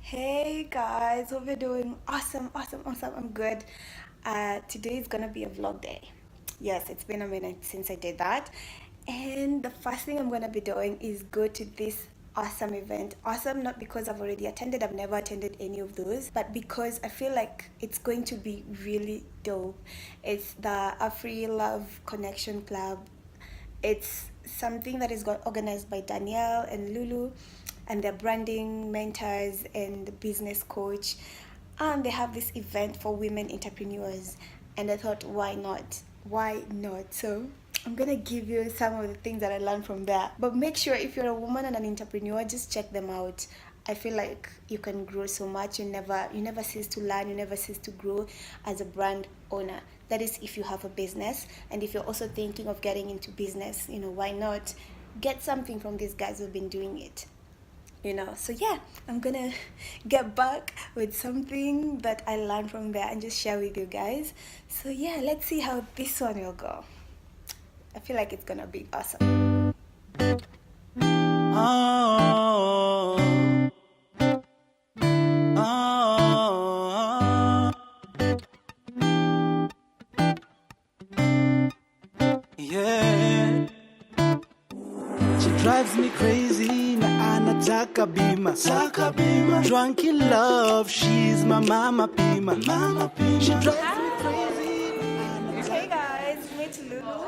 Hey guys, hope you're doing awesome. I'm good. Today is gonna be a vlog day. Yes, it's been a minute since I did that. And the first thing I'm gonna be doing is go to this awesome event. Awesome, not because I've already attended, I've never attended any of those, but because I feel like it's going to be really dope. It's the Afri-Love Connection Club. It's something that is organized by Danielle and Lulu, and they're branding mentors and business coach. And they have this event for women entrepreneurs. And I thought, why not? Why not? So I'm gonna give you some of the things that I learned from there. But make sure if you're a woman and an entrepreneur, just check them out. I feel like you can grow so much. You never cease to learn, you never cease to grow as a brand owner. That is if you have a business, and if you're also thinking of getting into business, why not get something from these guys who've been doing it. So yeah, I'm gonna get back with something that I learned from there and just share with you guys. So yeah, let's see how this one will go. I feel like it's gonna be awesome. Oh, oh, yeah. She drives me crazy, na anataka bima. Drunk in love, she's my mama pima. She drives me crazy. Hey guys, meet Lulu.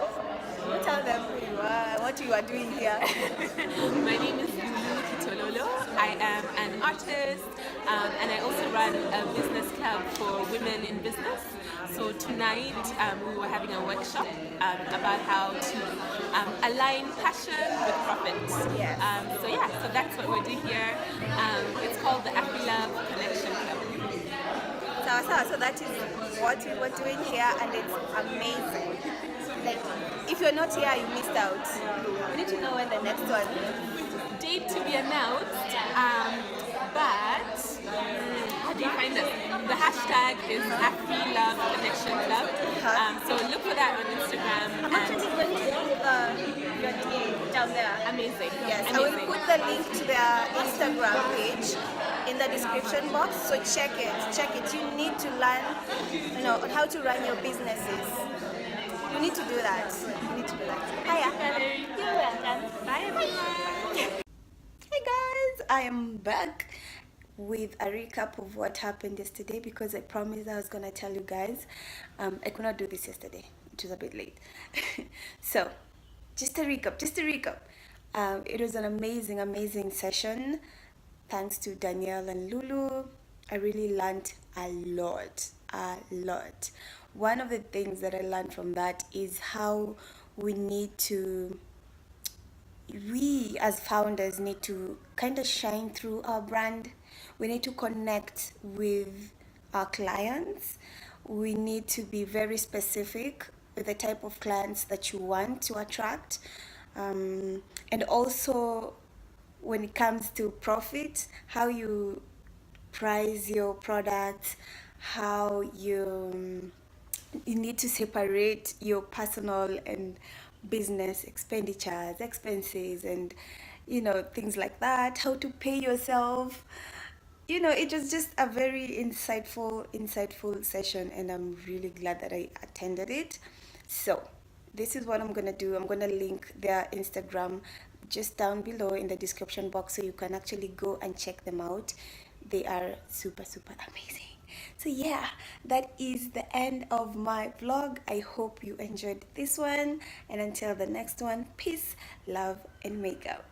Tell them who you are, what you are doing here. My name is Lulu Kitololo. I am an artist and I also run a business club for women in business. So tonight we were having a workshop about how to align passion with profit. Yes. So that's what we're doing here. It's called the Afri-Love Connection Club. So that is what we were doing here, and it's amazing. Like, if you're not here, you missed out. We need to know when the next one. Date to be announced, but how do you find it? The hashtag is Afri-Love Connection Club. So look for that on Instagram. I'm actually going to put your name down there. Amazing. Yes, amazing. I will put the link to their Instagram page in the description box. So check it. You need to learn, on how to run your businesses. You need to do that. Hiya. You're welcome. Bye everyone. Hey guys, I am back with a recap of what happened yesterday, because I promised I was gonna tell you guys. I could not do this yesterday. It was a bit late. So, just a recap. It was an amazing session. Thanks to Danielle and Lulu. I really learned a lot. One of the things that I learned from that is how we as founders need to kind of shine through our brand. We need to connect with our clients. We need to be very specific with the type of clients that you want to attract. And also, when it comes to profit, how you price your products, how you need to separate your personal and business expenses, and things like that, how to pay yourself. It was just a very insightful session, and I'm really glad that I attended it. So this is what I'm gonna do. I'm gonna link their Instagram just down below in the description box, so you can actually go and check them out. They are super amazing. So yeah, that is the end of my vlog. I hope you enjoyed this one, and until the next one, peace, love and makeup.